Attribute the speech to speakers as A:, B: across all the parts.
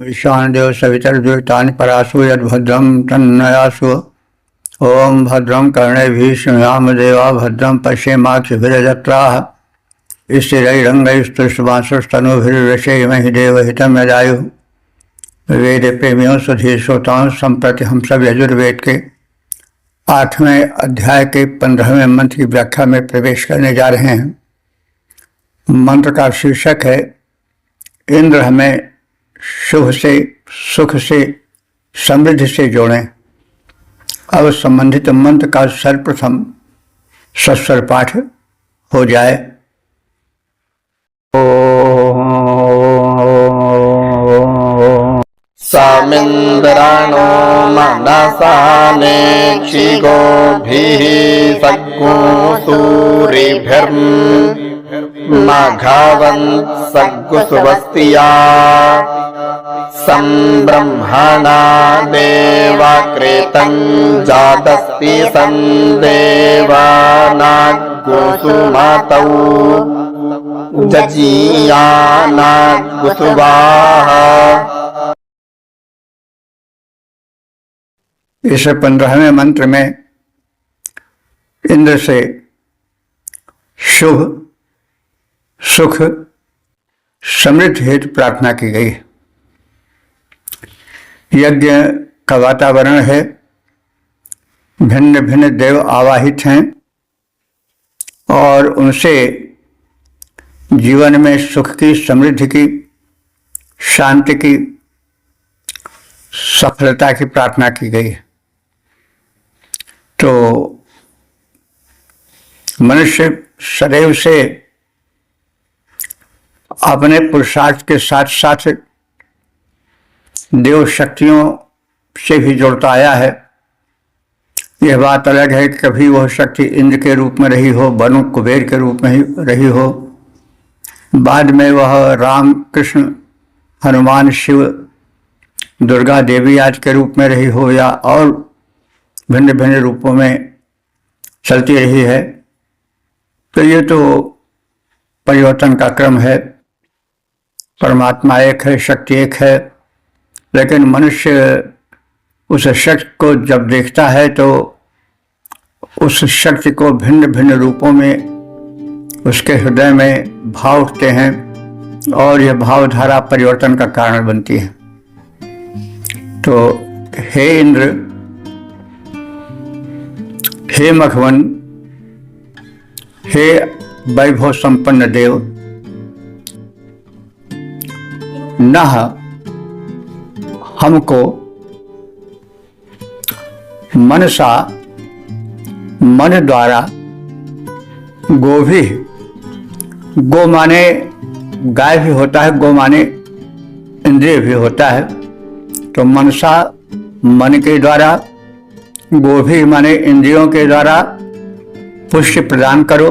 A: ईशानदेव सवितर्द्वैतानि परासु यद्भद्रं तन्नयासु। ओम भद्रं कर्णेभिः शृणुयाम देवा भद्रं पश्येमाक्षभिर्यजत्राः स्थिरैरङ्गैस्तुष्टुवांसुस्तनूभिर्यशेमहि देवहितं यदायुः। वेद प्रेमियों सुधीर श्रोताओं, संप्रति हम सब यजुर्वेद के 8वें अध्याय के 15वें मंत्र की व्याख्या में प्रवेश करने जा रहे हैं। मंत्र का शीर्षक है इंद्र हमें शुभ से, सुख से, समृद्धि से जोड़ें। अब संबंधित मंत्र का सर्वप्रथम सस्वर पाठ हो जाए।
B: सामिन्द्राणो मनसा नेक्षिगोभिः सग्गुसूरिभिर्मघवन् सग्गुसुवस्तिया संब्रह्मणा देवाकृतं जातस्ति संदेवानाग्गुसुमतौ जजीयानाग्गुसुवाः।
A: इस 15वें मंत्र में इंद्र से शुभ, सुख, समृद्धि हेतु प्रार्थना की गई। यज्ञ का वातावरण है, भिन्न भिन्न देव आवाहित हैं और उनसे जीवन में सुख की, समृद्धि की, शांति की, सफलता की प्रार्थना की गई। तो मनुष्य सदैव से अपने पुरुषार्थ के साथ साथ देव शक्तियों से भी जुड़ता आया है। यह बात अलग है कि कभी वह शक्ति इंद्र के रूप में रही हो, वरुण कुबेर के रूप में ही रही हो, बाद में वह राम, कृष्ण, हनुमान, शिव, दुर्गा देवी आदि के रूप में रही हो या और भिन्न भिन्न रूपों में चलती रही है। तो ये तो परिवर्तन का क्रम है। परमात्मा एक है, शक्ति एक है, लेकिन मनुष्य उस शक्ति को जब देखता है तो उस शक्ति को भिन्न भिन्न रूपों में उसके हृदय में भाव उठते हैं और यह भावधारा परिवर्तन का कारण बनती है। तो हे इंद्र, हे मघवन, हे वैभव संपन्न देव, नः हमको मनसा, मन द्वारा, गोभी, गो माने गाय भी होता है, गो माने इंद्रिय भी होता है। तो मनसा मन के द्वारा, गोभी माने इंद्रियों के द्वारा पुष्टि प्रदान करो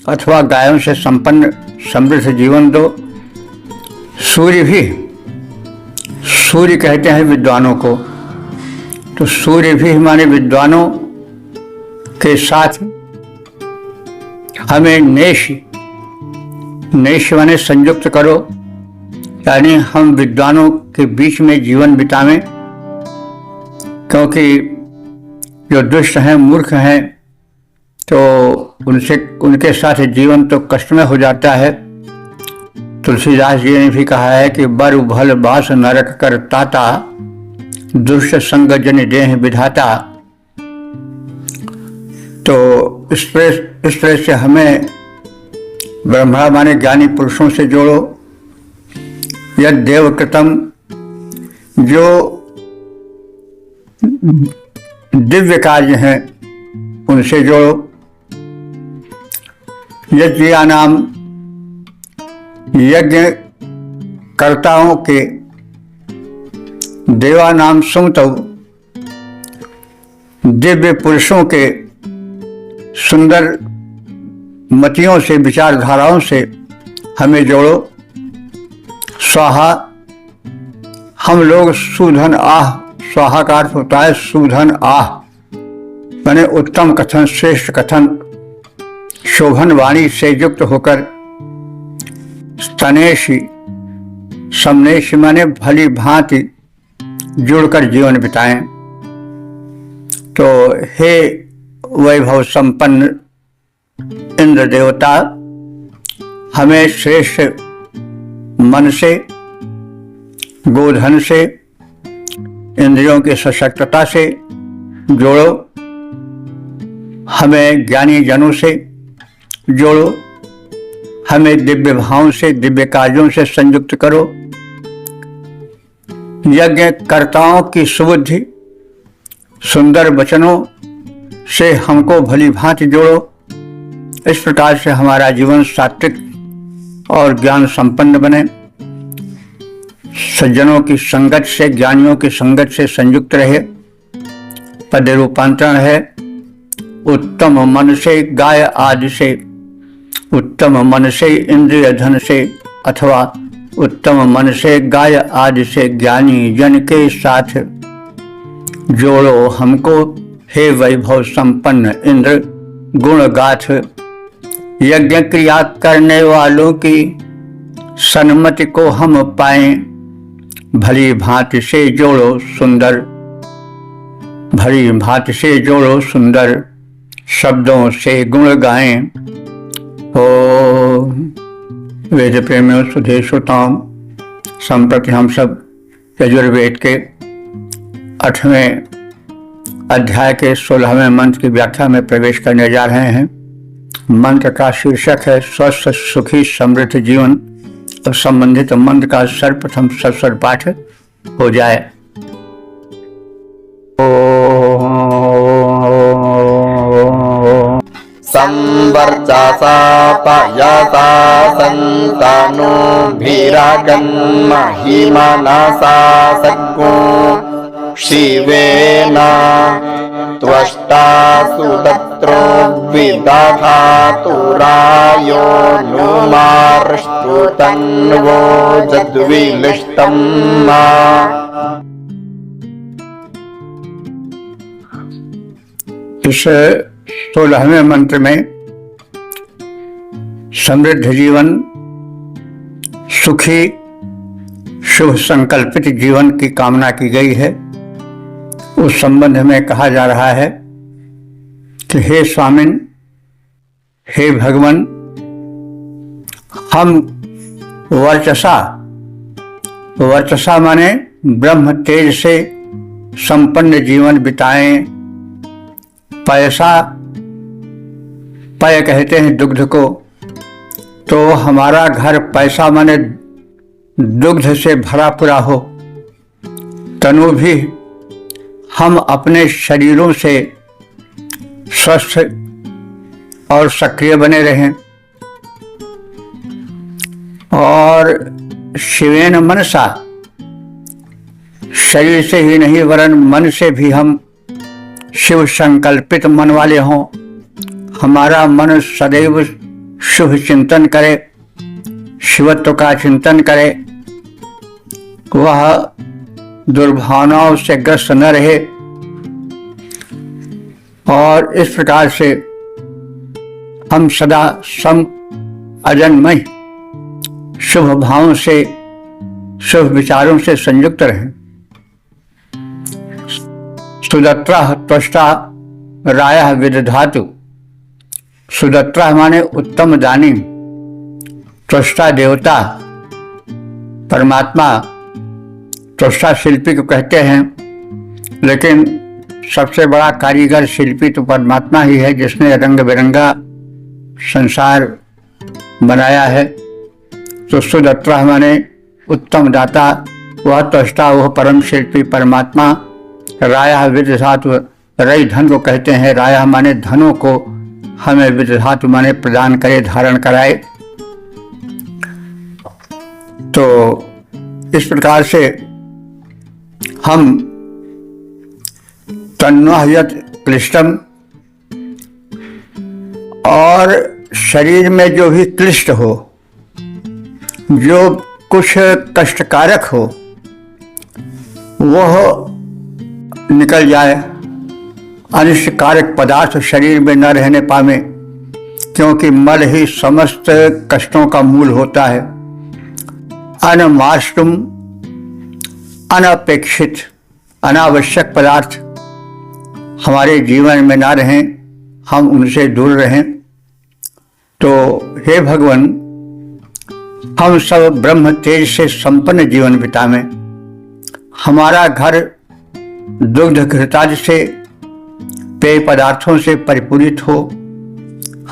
A: अथवा गायों से संपन्न समृद्ध जीवन दो। सूर्य भी, सूर्य कहते हैं विद्वानों को, तो सूर्य भी माने विद्वानों के साथ हमें नेश माने संयुक्त करो, यानी हम विद्वानों के बीच में जीवन बितावें, क्योंकि जो दुष्ट हैं, मूर्ख हैं, तो उनके साथ जीवन तो कष्टमय हो जाता है। तुलसीदास जी ने भी कहा है कि बर भल बास नरक कर ताता, दुष्ट संग जन देह विधाता। तो इस तरह से हमें ब्रह्मा माने ज्ञानी पुरुषों से जोड़ो। यद देवकृतम, जो दिव्य कार्य हैं उनसे जोड़ो। यज्ञा नाम, यज्ञ कर्ताओं के, देवा नाम सुमतौ, दिव्य पुरुषों के सुंदर मतियों से, विचारधाराओं से हमें जोड़ो। स्वाहा, हम लोग सुधन आह स्वाहा का अर्थ होता है सुधन आह, मैंने उत्तम कथन, श्रेष्ठ कथन, शोभन वाणी से युक्त होकर, स्तनेशी समनेशी माने भली भांति जुड़कर जीवन बिताएं। तो हे वैभव संपन्न इंद्र देवता, हमें श्रेष्ठ मन से, गोधन से, इंद्रियों की सशक्तता से जोड़ो, हमें ज्ञानी जनों से जोड़ो, हमें दिव्य भावों से, दिव्य कार्यों से संयुक्त करो, यज्ञ कर्ताओं की सुबुद्धि, सुंदर वचनों से हमको भली भांति जोड़ो। इस प्रकार से हमारा जीवन सात्विक और ज्ञान संपन्न बने, सज्जनों की संगत से, ज्ञानियों की संगत से संयुक्त रहे। पद रूपांतरण है उत्तम मन से, गाय आदि से, उत्तम मन से, इंद्रिय धन से, अथवा उत्तम मन से, गाय आदि से ज्ञानी जन के साथ जोड़ो हमको। हे वैभव संपन्न इंद्र, गुण गाथ, यज्ञ क्रिया करने वालों की सन्मति को हम पाएं। भली भांति से जोड़ो सुंदर, भली भांति से जोड़ो सुंदर शब्दों से गुण गाएं। ओ वेद प्रेमियों, सुधे श्रोताओं, संप्रति हम सब यजुर्वेद के 8वें अध्याय के 16वें मंत्र की व्याख्या में प्रवेश करने जा रहे हैं। मंत्र का शीर्षक है स्वस्थ सुखी समृद्ध जीवन। और संबंधित मंत्र का सर्वप्रथम सस्वर पाठ हो जाए।
B: संवर्चसा पयसा संतानो भीरागन्महि मनसा सग्गो शिवेना त्वष्टा सुदत्रो विदधातु रायो नुमार्ष्टु तन्वो जद्विलिष्टम् मा।
A: इस 16वें मंत्र में समृद्ध जीवन, सुखी शुभ संकल्पित जीवन की कामना की गई है। उस संबंध में कहा जा रहा है कि हे स्वामिन, हे भगवान, हम वर्चसा, वर्चसा माने ब्रह्म तेज से संपन्न जीवन बिताएं। पैसा, पय कहते हैं दुग्ध को, तो हमारा घर पैसा माने दुग्ध से भरा पूरा हो। तनु भी हम अपने शरीरों से स्वस्थ और सक्रिय बने रहें। और शिवेन मनसा, शरीर से ही नहीं वरन मन से भी हम शिव संकल्पित मन वाले हों। हमारा मन सदैव शुभ चिंतन करे, शिवत्व का चिंतन करे, वह दुर्भावनाओं से ग्रस्त न रहे। और इस प्रकार से हम सदा सम अजन्मय शुभ भावों से, शुभ विचारों से संयुक्त रहें। सुदत्रा त्वष्टा रायः विदधातु, सुदत्रा माने उत्तम दानी, त्वष्टा देवता परमात्मा, त्वष्टा शिल्पी को कहते हैं, लेकिन सबसे बड़ा कारीगर शिल्पी तो परमात्मा ही है, जिसने रंग बिरंगा संसार बनाया है। तो सुदत्रा माने उत्तम दाता, वह त्वष्टा, वह परम शिल्पी परमात्मा। रायः विदधातु, रई धन को कहते हैं। रायः माने धनों को हमें, विदधातु माने प्रदान करे, धारण कराए। तो इस प्रकार से हम तन्वः यत् क्लिष्टम, और शरीर में जो भी क्लिष्ट हो, जो कुछ कष्टकारक हो, वह निकल जाए, अनिष्टकारक पदार्थ शरीर में न रहने पावे, क्योंकि मल ही समस्त कष्टों का मूल होता है। अनमाश्रुम, अनपेक्षित, अनावश्यक पदार्थ हमारे जीवन में ना रहें, हम उनसे दूर रहें। तो हे भगवान, हम सब ब्रह्म तेज से संपन्न जीवन बितावें। हमारा घर दुग्ध घृतादि से, पेय पदार्थों से परिपूरित हो।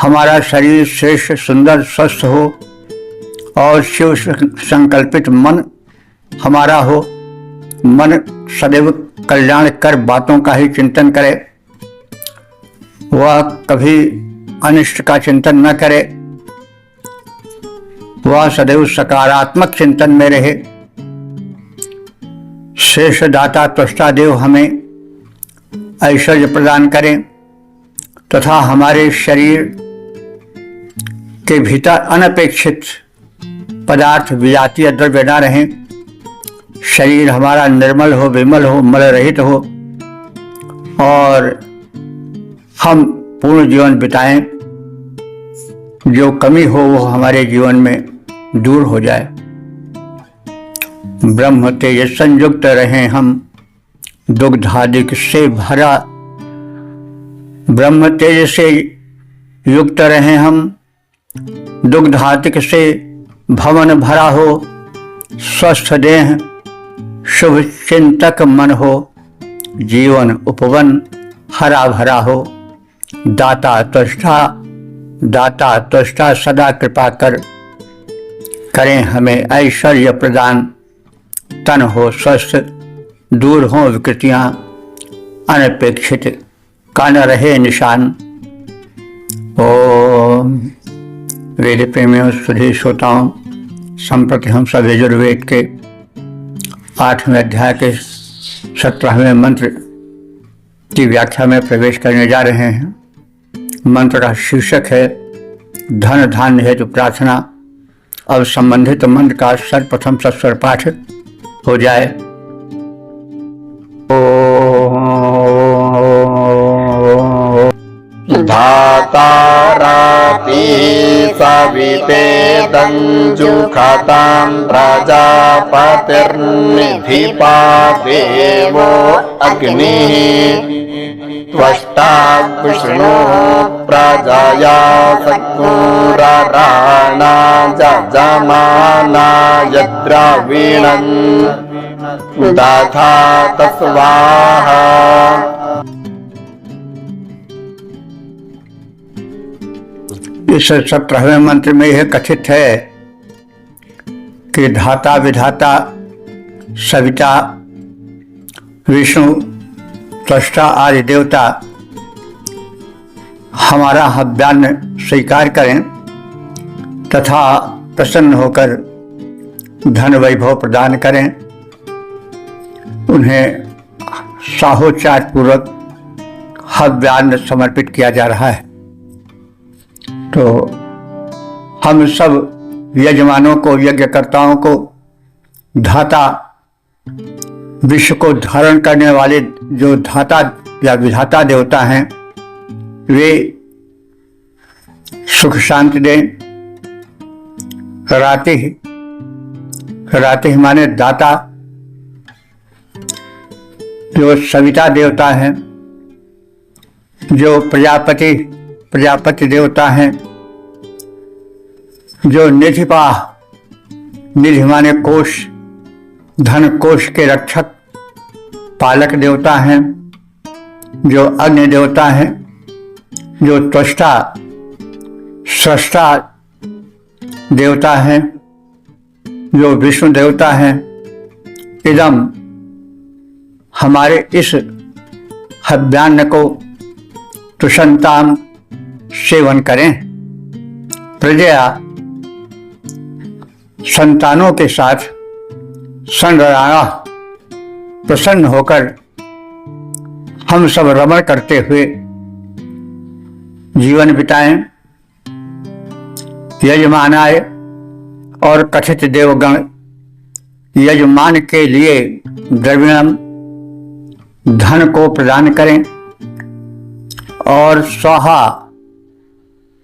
A: हमारा शरीर श्रेष्ठ, सुंदर, स्वस्थ हो और शिव संकल्पित मन हमारा हो। मन सदैव कल्याण कर बातों का ही चिंतन करे, वह कभी अनिष्ट का चिंतन न करे, वह सदैव सकारात्मक चिंतन में रहे। श्रेष्ठ दाता त्वष्टा देव हमें ऐश्वर्य प्रदान करें तथा हमारे शरीर के भीतर अनपेक्षित पदार्थ, विजातीय द्रव्य न रहें। शरीर हमारा निर्मल हो, विमल हो, मल रहित हो और हम पूर्ण जीवन बिताएं। जो कमी हो वो हमारे जीवन में दूर हो जाए। ब्रह्म तेज संयुक्त रहें हम, दुग्धादिक से भरा। ब्रह्म तेज से युक्त रहें हम, दुग्धादिक से भवन भरा हो। स्वस्थ देह, शुभ चिंतक मन हो। जीवन उपवन हरा भरा हो। दाता त्वष्टा सदा कृपा करें हमें ऐश्वर्य प्रदान। तन हो स्वस्थ, दूर हो विकृतियां, अनपेक्षित का न रहे निशान। ओम वेद प्रेमियों, सुधी श्रोताओं, संप्रति हम सब यजुर्वेद के 8वें अध्याय के 17वें मंत्र की व्याख्या में प्रवेश करने जा रहे हैं। मंत्र का शीर्षक है धन धान्य हेतु प्रार्थना। अब संबंधित मंत्र का सर्वप्रथम सस्वर पाठ हो जाए।
B: धाताराति सविते तञ्जुखतां प्रजापतिर्निधिपा देवो अग्निः त्वष्टा विष्णु प्रजया सत्पुराणा जजमाना यद्रवीणन् दधात स्वाहा।
A: इस 17वें मंत्र में यह कथित है कि धाता विधाता सविता विष्णु त्वष्टा आदि देवता हमारा हव्यान्न स्वीकार करें तथा प्रसन्न होकर धन वैभव प्रदान करें। उन्हें साहोचार पूर्वक हव्यान्न समर्पित किया जा रहा है। तो हम सब यजमानों को, यज्ञकर्ताओं को, धाता विश्व को धारण करने वाले जो धाता या विधाता देवता हैं, वे सुख शांति दें। राति माने दाता। जो सविता देवता हैं, जो प्रजापति देवता हैं, जो निधिपा, निधि माने कोश, धन कोश के रक्षक पालक देवता हैं, जो अग्नि देवता हैं, जो त्वष्टा स्रष्टा देवता हैं, जो विष्णु देवता हैं। इदम हमारे इस हव्यान्न को तुषंताम सेवन करें। प्रजया संतानों के साथ संराणा प्रसन्न होकर हम सब रमण करते हुए जीवन बिताएं। यजमानाय और कथित देवगण यजमान के लिए द्रविणम धन को प्रदान करें और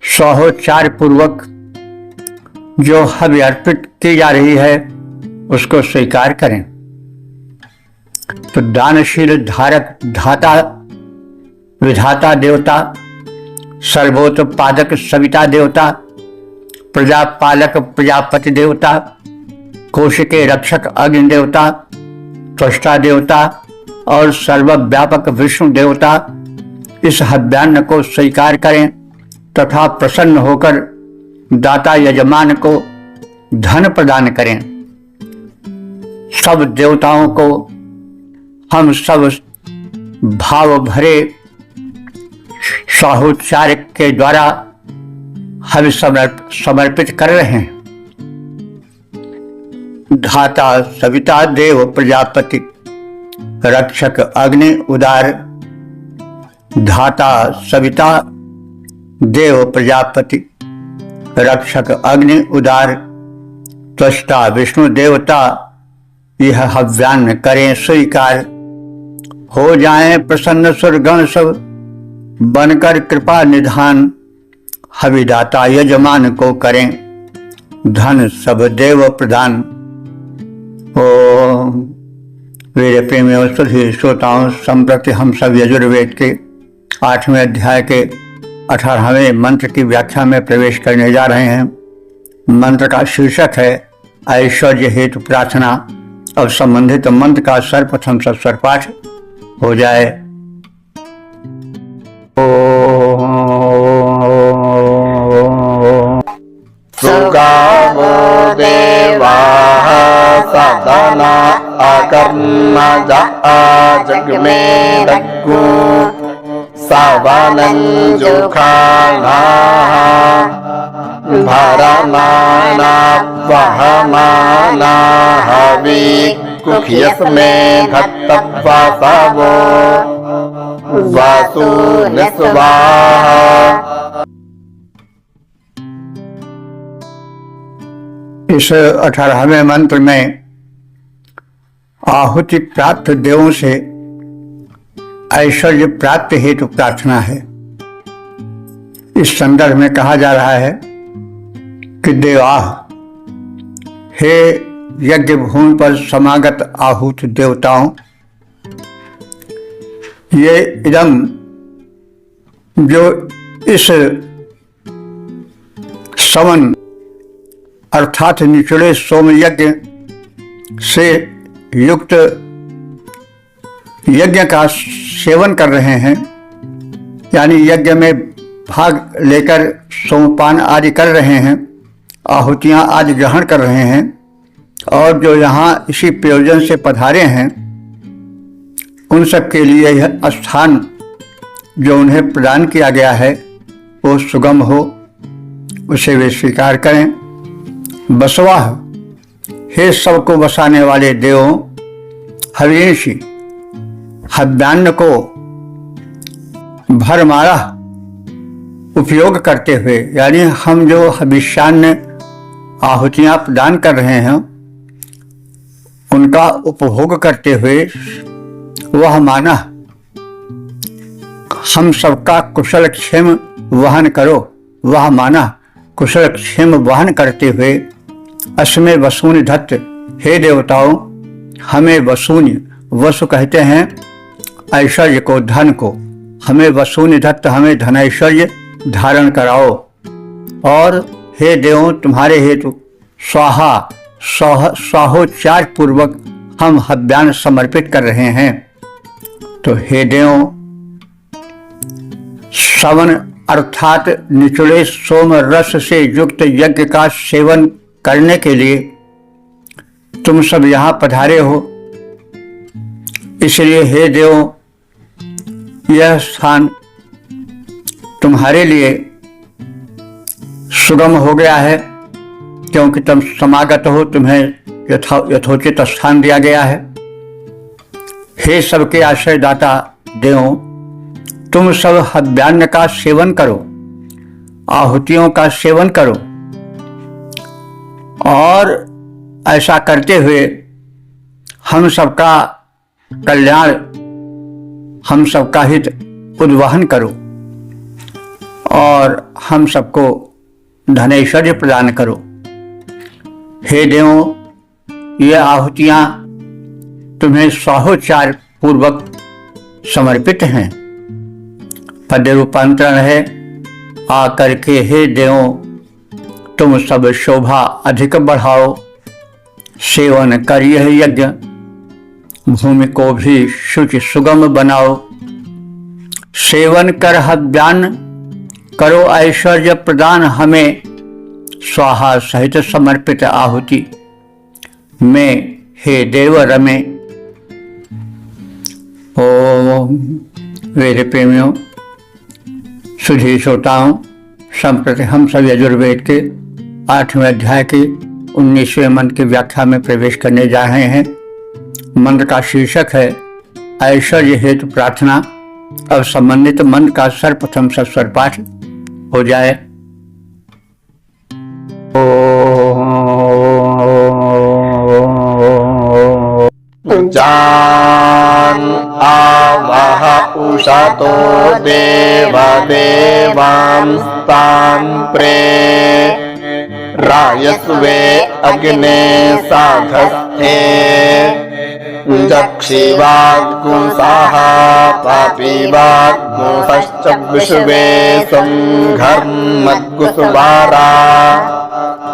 A: स्वाहोच्चार पूर्वक जो हव्य अर्पित की जा रही है उसको स्वीकार करें। तो दानशील धारक धाता विधाता देवता, सर्वोत्पादक सविता देवता, प्रजापालक प्रजापति देवता, कोश के रक्षक अग्नि देवता, त्वष्टा देवता और सर्वव्यापक विष्णु देवता इस हव्यान्न को स्वीकार करें तथा प्रसन्न होकर दाता यजमान को धन प्रदान करें। सब देवताओं को हम सब भाव भरे स्वाहोच्चार के द्वारा हमें समर्पित कर रहे हैं। धाता सविता देव प्रजापति, रक्षक अग्नि उदार। धाता सविता देव प्रजापति, रक्षक अग्नि उदार, त्वष्टा विष्णु देवता यह हव्यान्न करें स्वीकार। हो जाएं प्रसन्न सुरगण सब बनकर कृपा निधान। हविदाता यजमान को करें धन सब देव प्रदान। ओम वीर प्रेमियों सभी श्रोताओं, संप्रति हम सब यजुर्वेद के 8वें अध्याय के 18वें मंत्र की व्याख्या में प्रवेश करने जा रहे हैं। मंत्र का शीर्षक है ऐश्वर्य हेतु प्रार्थना। अब संबंधित मंत्र का सर्वप्रथम सस्वर पाठ हो जाए।
B: सुगावो देवाः सदना अकर्मजा जग्मे दग्गु सवनं जुखानाः भरमाना वहमाना हवि कुख्यस्मे धत्तवासवो वासु निस्वाहा।
A: इस 18वें मंत्र में आहुति प्राप्त देवों से ऐश्वर्य प्राप्त हेतु प्रार्थना है। इस संदर्भ में कहा जा रहा है कि देवाः, हे यज्ञ भूमि पर समागत आहूत देवताओं, ये इदम जो इस सवन अर्थात निचले सोम यज्ञ से युक्त यज्ञ का सेवन कर रहे हैं, यानी यज्ञ में भाग लेकर सोमपान आदि कर रहे हैं, आहुतियां आदि ग्रहण कर रहे हैं और जो यहाँ इसी प्रयोजन से पधारे हैं उन सब के लिए यह स्थान जो उन्हें प्रदान किया गया है वो सुगम हो, उसे वे स्वीकार करें। बसवाह, हे सबको बसाने वाले देवों, हविषि हव्यान्न को भरमारा उपयोग करते हुए, यानी हम जो हविष्यान्न आहुतियां प्रदान कर रहे हैं उनका उपभोग करते हुए वह माना हम सबका कुशल क्षेम वहन करो। वह माना कुशल क्षेम वहन करते हुए अस्मे वसूनि धत्त, हे देवताओं हमें वसूनि, वसु कहते हैं ऐश्वर्य को, धन को, हमें वसूनि धत्त, हमें धन ऐश्वर्य धारण कराओ। और हे देवों तुम्हारे हेतु स्वाहा स्वाहोच्चार पूर्वक हम हव्यान्न समर्पित कर रहे हैं। तो हे देवों, सवन अर्थात निचले सोम रस से युक्त यज्ञ का सेवन करने के लिए तुम सब यहाँ पधारे हो, इसलिए हे देवों यह स्थान तुम्हारे लिए सुगम हो गया है, क्योंकि तुम समागत हो, तुम्हें यथोचित स्थान दिया गया है। हे सबके आश्रयदाता देवों, तुम सब हव्यान्न का सेवन करो, आहुतियों का सेवन करो और ऐसा करते हुए हम सबका कल्याण हम सबका हित उद्वहन करो और हम सबको धनैश्वर्य प्रदान करो। हे देवों, ये आहुतियां तुम्हें स्वाहोच्चार पूर्वक समर्पित हैं। पद्य रूपांतरण है, आकर के हे देवों तुम सब शोभा अधिक बढ़ाओ, सेवन कर यह यज्ञ भूमि को भी शुचि सुगम बनाओ। सेवन कर हव्यान्न करो ऐश्वर्य प्रदान हमें, स्वाहा सहित समर्पित आहुति में हे देव रमे। ओम। वेद प्रेमियों, सुधी श्रोताओं, संप्रति हम सब यजुर्वेद के 8वें अध्याय के 19वें मंत्र की व्याख्या में प्रवेश करने जा रहे हैं। मंत्र का शीर्षक है ऐश्वर्य हेतु प्रार्थना। अब संबंधित मंत्र का सर्वप्रथम सस्वर पाठ हो जाए।
B: जान आवह उषतो देव देवांस्तान् प्रे रायस्वे अग्ने साधस्थे जक्षिवाग्गुंसाः पापीवाग्गुंसश्च विश्वे संघर्मग्गुसुवारा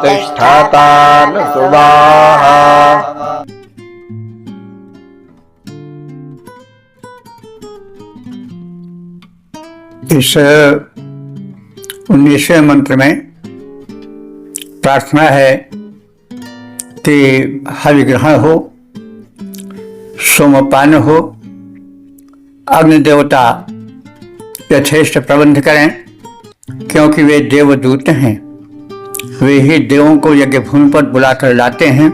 B: तिष्ठतान् सुवाहा।
A: इस 19वें मंत्र में प्रार्थना है कि हवि ग्रहण हो, सोमपान हो, अग्नि देवता यथेष्ट प्रबंध करें, क्योंकि वे देवदूत हैं। वे ही देवों को यज्ञ भूमि पर बुलाकर लाते हैं,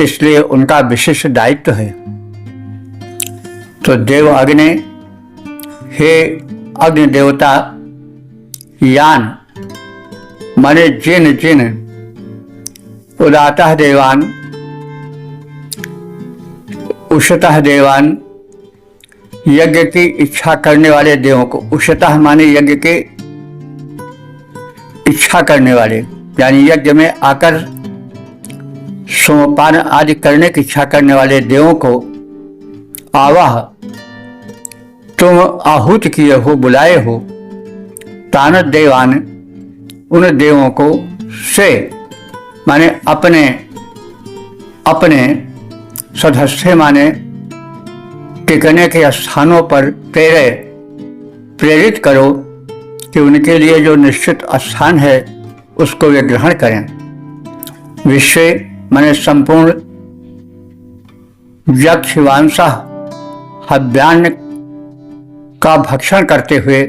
A: इसलिए उनका विशेष दायित्व है। तो देव अग्नि, हे अग्नि देवता, यान माने जिन जिन, उदातः देवान, उषतः देवान, यज्ञ की इच्छा करने वाले देवों को, उषतः माने यज्ञ के इच्छा करने वाले, यानी यज्ञ में आकर सोमपान आदि करने की इच्छा करने वाले देवों को आवाह तुम आहूत किए हो, बुलाए हो। तान देवान, उन देवों को, से माने अपने अपने सदस्य माने टिकने के स्थानों पर प्रेरित करो कि उनके लिए जो निश्चित स्थान है उसको वे ग्रहण करें। विश्व माने संपूर्ण, यक्षवांसा हव्यान्न का भक्षण करते हुए,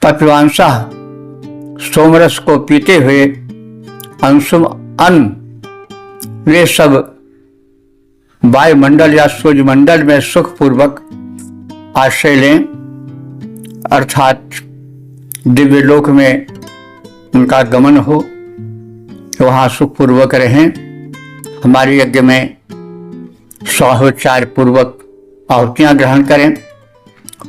A: पपिवांसा सोमरस को पीते हुए, अंशुम अन्न, वे सब वायुमंडल या सूर्यमंडल में सुखपूर्वक आश्रय लें, अर्थात दिव्य लोक में उनका गमन हो, वहाँ सुखपूर्वक रहें। हमारे यज्ञ में स्वाहोच्चार पूर्वक आहुतियाँ ग्रहण करें,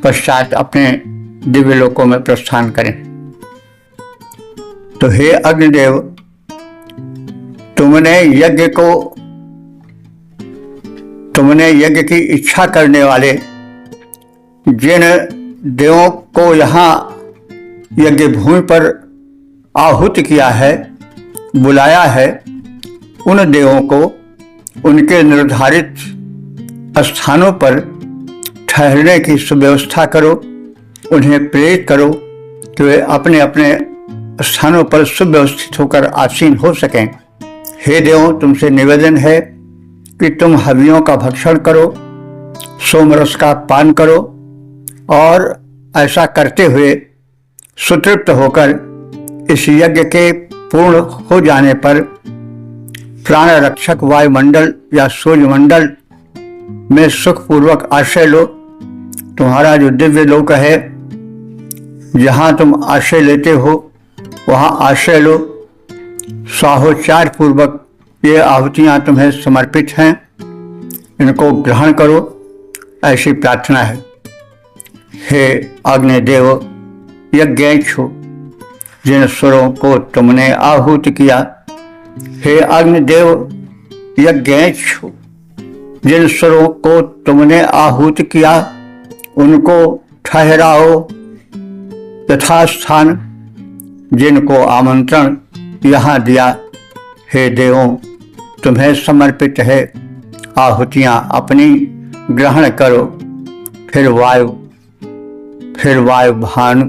A: पश्चात अपने दिव्य लोकों में प्रस्थान करें। तो हे अग्निदेव, तुमने यज्ञ की इच्छा करने वाले जिन देवों को यहाँ यज्ञ भूमि पर आहूत किया है, बुलाया है, उन देवों को उनके निर्धारित स्थानों पर ठहरने की सुव्यवस्था करो, उन्हें प्रेरित करो कि वे अपने अपने स्थानों पर सुव्यवस्थित होकर आसीन हो सकें। हे देवों, तुमसे निवेदन है कि तुम हवियों का भक्षण करो, सोमरस का पान करो और ऐसा करते हुए सुतृप्त होकर इस यज्ञ के पूर्ण हो जाने पर प्राण रक्षक वायुमंडल या सूर्यमंडल में सुखपूर्वक आश्रय लो। तुम्हारा जो दिव्य लोक है, जहाँ तुम आश्रय लेते हो, वहाँ आश्रय लो। स्वाहोच्चार पूर्वक ये आहुतियाँ तुम्हें समर्पित हैं, इनको ग्रहण करो। ऐसी प्रार्थना है। हे अग्निदेव यज्ञेच्छु, जिन सुरों को तुमने आहूत किया, हे अग्निदेव यज्ञेच्छु, जिन सुरों को तुमने आहूत किया उनको ठहराओ यथास्थान, जिनको आमंत्रण यहाँ दिया। हे देवों, तुम्हें समर्पित है आहुतियाँ अपनी ग्रहण करो। फिर वायु भानु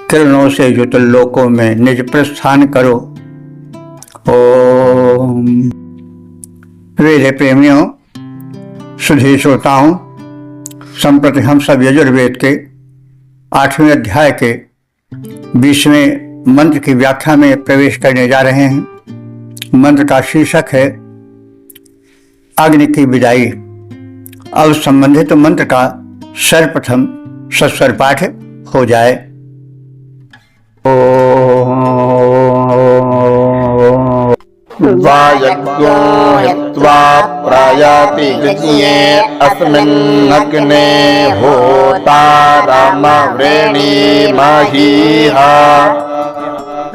A: किरणों से युत लोकों में निज प्रस्थान करो। ओम। वेद प्रेमियों, सुधी श्रोताओं, संप्रति हम सब यजुर्वेद के 8वें अध्याय के 20वें मंत्र की व्याख्या में प्रवेश करने जा रहे हैं। मंत्र का शीर्षक है अग्नि की विदाई। अब संबंधित मंत्र का सर्वप्रथम सस्वर पाठ हो जाए।
B: वायज्ञो हित्वा प्रयाति विजये अस्मिन्नग्ने होतारमवृणीमहीहा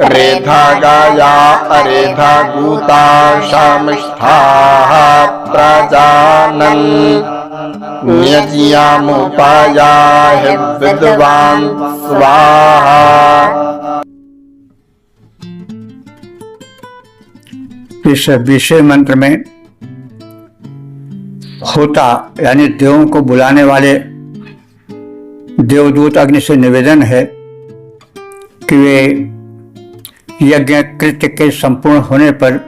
B: रेधा गाया अरेधा गूता शामिष्ठाः प्रजानन् न्यज्यामुपायाहि विद्वान् स्वाहा।
A: इस विषय मंत्र में होता यानी देवों को बुलाने वाले देवदूत अग्नि से निवेदन है कि वे यज्ञ कृत्य के संपूर्ण होने पर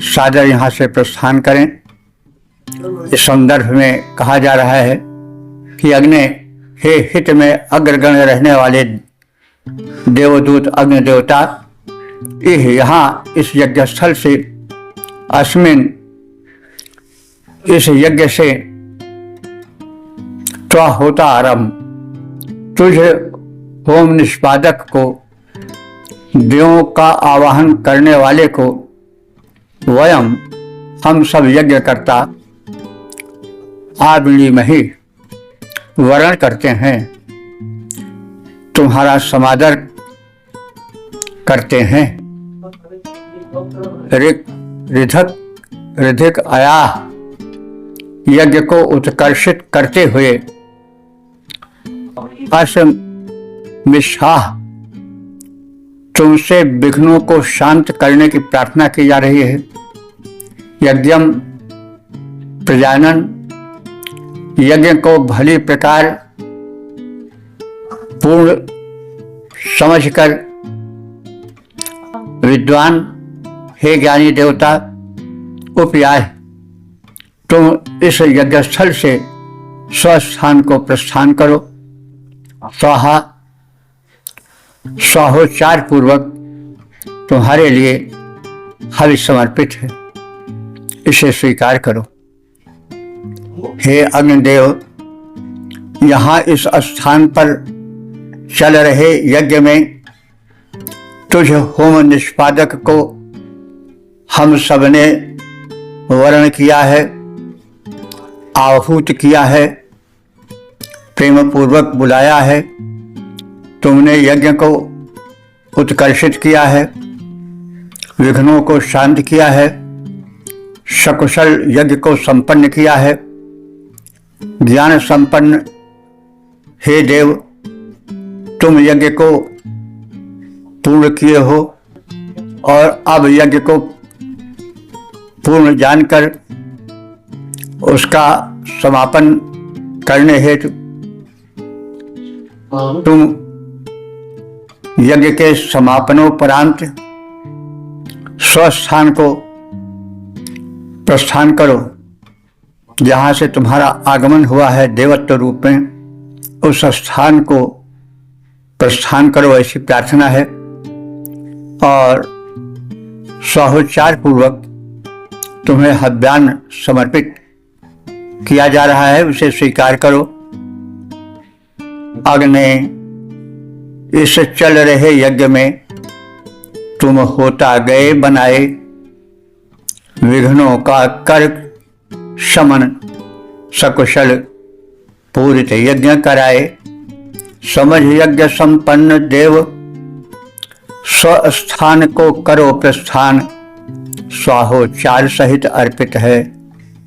A: सादर यहाँ से प्रस्थान करें। इस संदर्भ में कहा जा रहा है कि अग्नि, हे हित में अग्रगण्य रहने वाले देवदूत अग्नि देवता, यहाँ इस यज्ञ स्थल से अस्मिन इस यज्ञ से त्वा होता आरंभ, तुझ होम निष्पादक को, देवों का आवाहन करने वाले को, वयम हम सब यज्ञ करता आविणी मही वर्ण करते हैं, तुम्हारा समादर करते हैं। ऋधिक आया यज्ञ को उत्कर्षित करते हुए असमिषाह तुमसे विघ्नों को शांत करने की प्रार्थना की जा रही है। यज्ञम प्रजानन, यज्ञ को भली प्रकार पूर्ण समझकर विद्वान, हे ज्ञानी देवता, उपयाय तुम इस यज्ञस्थल से स्वस्थान को प्रस्थान करो। स्वाहा, स्वाहोच्चार पूर्वक तुम्हारे लिए हवि समर्पित है, इसे स्वीकार करो। हे अग्निदेव, यहाँ इस स्थान पर चल रहे यज्ञ में तुझ होम निष्पादक को हम सबने वर्ण किया है, आहूत किया है, प्रेम पूर्वक बुलाया है। तुमने यज्ञ को उत्कर्षित किया है, विघ्नों को शांत किया है, सकुशल यज्ञ को संपन्न किया है। ज्ञान संपन्न हे देव, तुम यज्ञ को पूर्ण किए हो और अब यज्ञ को पूर्ण जानकर उसका समापन करने हेतु तुम यज्ञ के समापनोपरांत स्वस्थान को प्रस्थान करो। जहाँ से तुम्हारा आगमन हुआ है देवत्व रूप में, उस स्थान को प्रस्थान करो, ऐसी प्रार्थना है। और स्वाहोच्चार पूर्वक तुम्हें हव्यान समर्पित किया जा रहा है, उसे स्वीकार करो। अग्नि, इस चल रहे यज्ञ में तुम होता गए बनाए विघ्नों का कर शमन सकुशल पूरित यज्ञ कराए। समझ यज्ञ संपन्न देव, स्वस्थान को करो प्रस्थान। स्वाहोचार सहित अर्पित है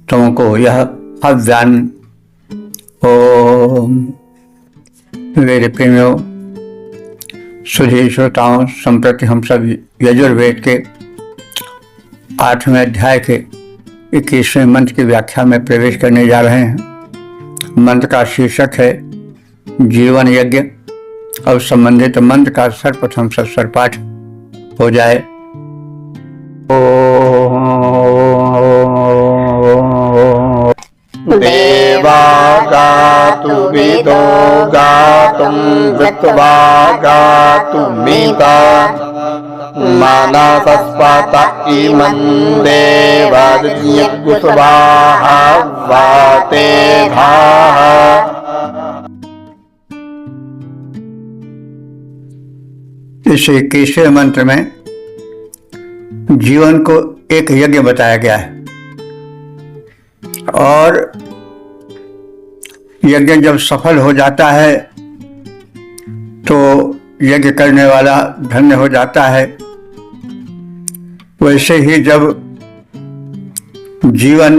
A: तुमको यह हव्यान्न। ओम। मेरे प्रेमियों, सुधी श्रोताओं, संप्रति हम सब यजुर्वेद के 8वें अध्याय के 21वें मंत्र की व्याख्या में प्रवेश करने जा रहे हैं। मंत्र का शीर्षक है जीवन यज्ञ और संबंधित मंत्र का सर्वप्रथम सत्स्वर पाठ हो जाए।
B: देवा गातु विदो गातुं विद्वा गातुमीता मानसस्पत इमं देवयज्ञस्वाहा वाते धाः।
A: इस 21वें मंत्र में जीवन को एक यज्ञ बताया गया है और यज्ञ जब सफल हो जाता है तो यज्ञ करने वाला धन्य हो जाता है। वैसे ही जब जीवन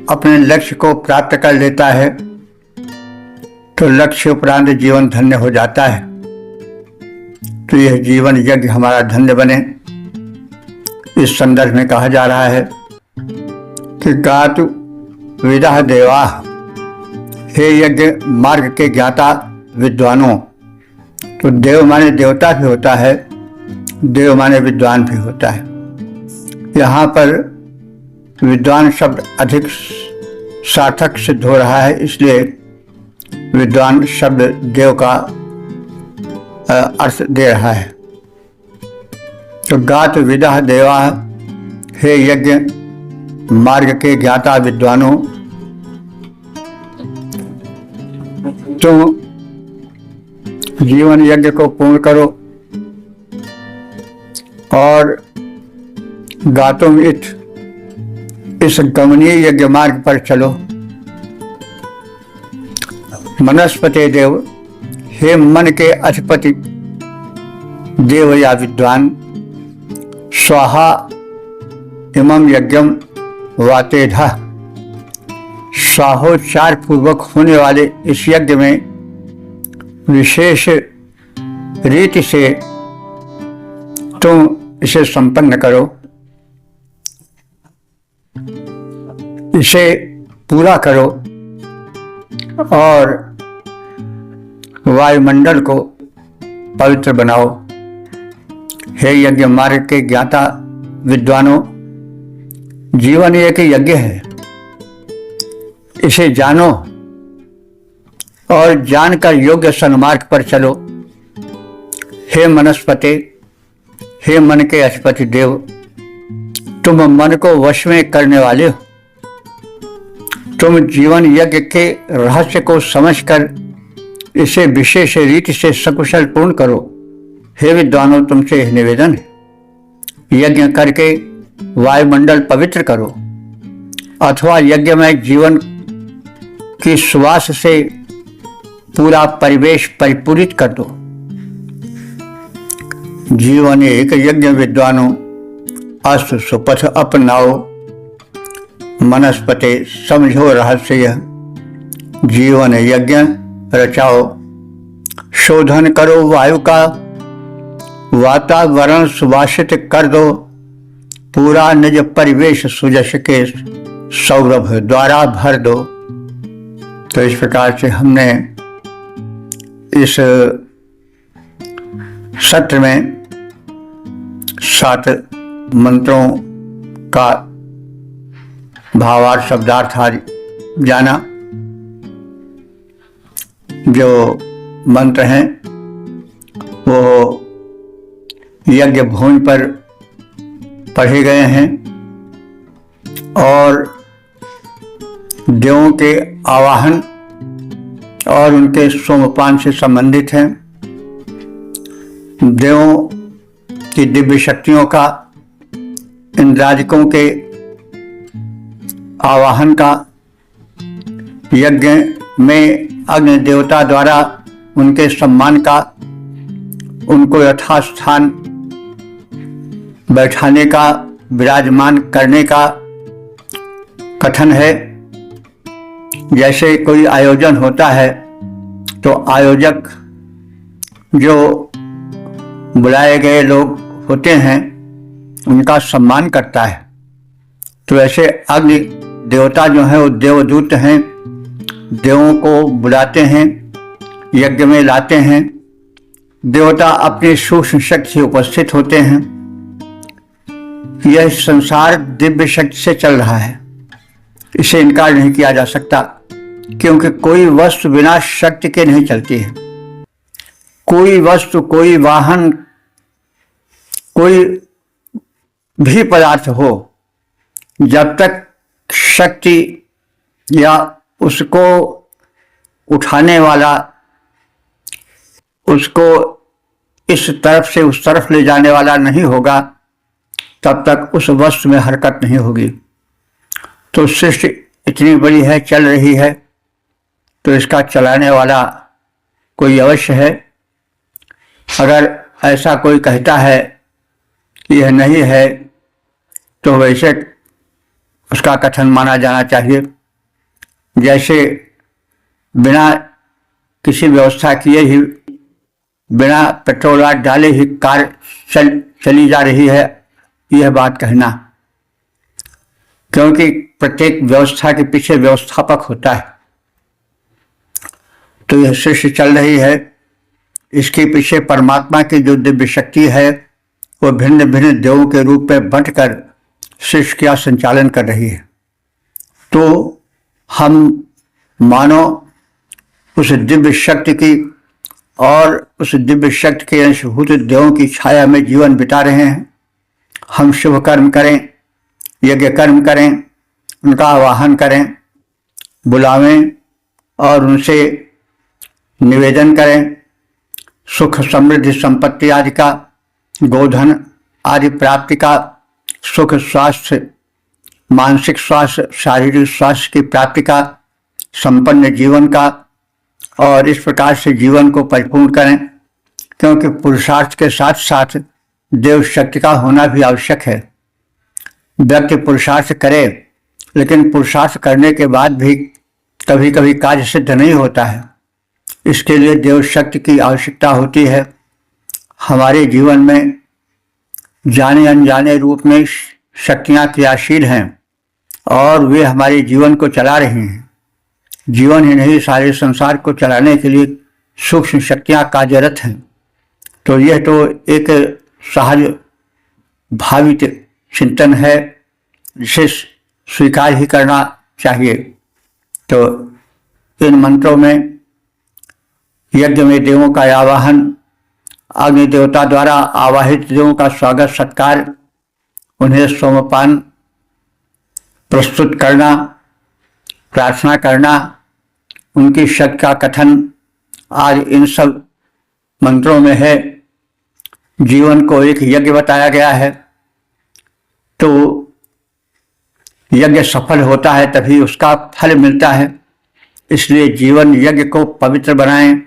A: अपने लक्ष्य को प्राप्त कर लेता है तो लक्ष्य उपरांत जीवन धन्य हो जाता है। तो यह जीवन यज्ञ हमारा धन्य बने, इस संदर्भ में कहा जा रहा है कि गातु विदः देवा, हे यज्ञ मार्ग के ज्ञाता विद्वानों। तो देव माने देवता भी होता है, देव माने विद्वान भी होता है। यहाँ पर विद्वान शब्द अधिक सार्थक सिद्ध हो रहा है, इसलिए विद्वान शब्द देव का अर्थ दे रहा है। तो गात विदः देवा, हे यज्ञ मार्ग के ज्ञाता विद्वानों, तुम जीवन यज्ञ को पूर्ण करो और गातुम इस गमनीय यज्ञ मार्ग पर चलो। मनस्पते देव, हे मन के अधिपति देव या विद्वान, स्वाहा इमं यज्ञम वातेधा, स्वाहोचार पूर्वक होने वाले इस यज्ञ में विशेष रीति से तुम इसे संपन्न करो, इसे पूरा करो और वायुमंडल को पवित्र बनाओ। हे यज्ञ मार्ग के ज्ञाता विद्वानों, जीवन एक यज्ञ है, इसे जानो और जानकर योग्य सन्मार्ग पर चलो। हे मनस्पते, हे मन के अधिपति देव, तुम मन को वश में करने वाले हो। तुम जीवन यज्ञ के रहस्य को समझकर इसे विशेष रीति से सकुशल पूर्ण करो। हे विद्वानों, तुमसे यह निवेदन है, यज्ञ करके वायुमंडल पवित्र करो अथवा यज्ञ में जीवन की सुवास से पूरा परिवेश परिपूरित कर दो। जीवन एक यज्ञ विद्वानों, अस्तु सुपथ अपनाओ। मनस्पते, समझो रहस्य यह, जीवन यज्ञ रचाओ। शोधन करो वायु का, वातावरण सुवासित कर दो। पूरा निज परिवेश सुजस के सौरभ द्वारा भर दो। तो इस प्रकार से हमने इस सत्र में 7 मंत्रों का भावार्थ शब्दार्थ जाना। जो मंत्र हैं वो यज्ञ भूमि पर पढ़े गए हैं और देवों के आवाहन और उनके सोमपान से संबंधित हैं। देवों की दिव्य शक्तियों का, इंद्रादिकों के आवाहन का यज्ञ में अग्नि देवता द्वारा उनके सम्मान का, उनको यथास्थान बैठाने का, विराजमान करने का कथन है। जैसे कोई आयोजन होता है तो आयोजक जो बुलाए गए लोग होते हैं उनका सम्मान करता है, तो ऐसे अग्नि देवता जो हैं वो देवदूत हैं, देवों को बुलाते हैं, यज्ञ में लाते हैं। देवता अपनी सूक्ष्म शक्ति से उपस्थित होते हैं। यह संसार दिव्य शक्ति से चल रहा है, इसे इनकार नहीं किया जा सकता, क्योंकि कोई वस्तु बिना शक्ति के नहीं चलती है। कोई वस्तु, कोई वाहन, कोई भी पदार्थ हो, जब तक शक्ति या उसको उठाने वाला, उसको इस तरफ से उस तरफ ले जाने वाला नहीं होगा, तब तक उस वस्तु में हरकत नहीं होगी। तो सृष्टि इतनी बड़ी है, चल रही है, तो इसका चलाने वाला कोई अवश्य है। अगर ऐसा कोई कहता है कि यह नहीं है, तो वैसे उसका कथन माना जाना चाहिए। जैसे बिना किसी व्यवस्था किए ही, बिना पेट्रोल डाले ही कार चली जा रही है, यह बात कहना, क्योंकि प्रत्येक व्यवस्था के पीछे व्यवस्थापक होता है। तो यह सृष्टि चल रही है, इसके पीछे परमात्मा की जो दिव्य शक्ति है वो भिन्न भिन्न देवों के रूप में बंटकर सृष्टि का संचालन कर रही है। तो हम मानो उस दिव्य शक्ति की और उस दिव्य शक्ति के अंशभूत देवों की छाया में जीवन बिता रहे हैं। हम शुभ कर्म करें, यज्ञ कर्म करें, उनका आवाहन करें, बुलावें और उनसे निवेदन करें। सुख, समृद्धि, संपत्ति आदि का, गोधन आदि प्राप्ति का, सुख, स्वास्थ्य, मानसिक स्वास्थ्य, शारीरिक स्वास्थ्य की प्राप्ति का, संपन्न जीवन का, और इस प्रकार से जीवन को परिपूर्ण करें, क्योंकि पुरुषार्थ के साथ साथ देव शक्ति का होना भी आवश्यक है। व्यक्ति पुरुषार्थ करे, लेकिन पुरुषार्थ करने के बाद भी कभी कभी कार्य सिद्ध नहीं होता है। इसके लिए देव शक्ति की आवश्यकता होती है। हमारे जीवन में जाने अनजाने रूप में शक्तियाँ क्रियाशील हैं और वे हमारे जीवन को चला रही हैं। जीवन ही नहीं, सारे संसार को चलाने के लिए सूक्ष्म शक्तियाँ कार्यरत हैं। तो यह तो एक सहज भावित चिंतन है, जिसे स्वीकार ही करना चाहिए। तो इन मंत्रों में यज्ञ में देवों का आवाहन, अग्नि देवता द्वारा आवाहित देवों का स्वागत सत्कार, उन्हें सोमपान प्रस्तुत करना, प्रार्थना करना, उनकी शक्ति का कथन आज इन सब मंत्रों में है। जीवन को एक यज्ञ बताया गया है, तो यज्ञ सफल होता है तभी उसका फल मिलता है। इसलिए जीवन यज्ञ को पवित्र बनाएं,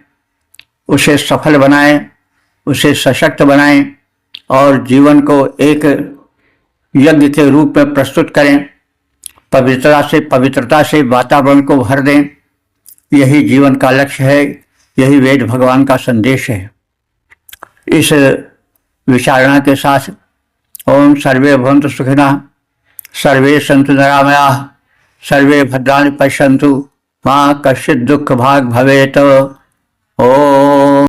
A: उसे सफल बनाएं, उसे सशक्त बनाएं और जीवन को एक यज्ञ के रूप में प्रस्तुत करें। पवित्रता से वातावरण को भर दें। यही जीवन का लक्ष्य है, यही वेद भगवान का संदेश है। इस विचारणा के साथ ओम सर्वे भवन्तु सुखिनः, सर्वे सन्तु निरामयाः, सर्वे भद्राणि पश्यन्तु, मा कश्चित् दुःख भाग् भवेत्। ओम।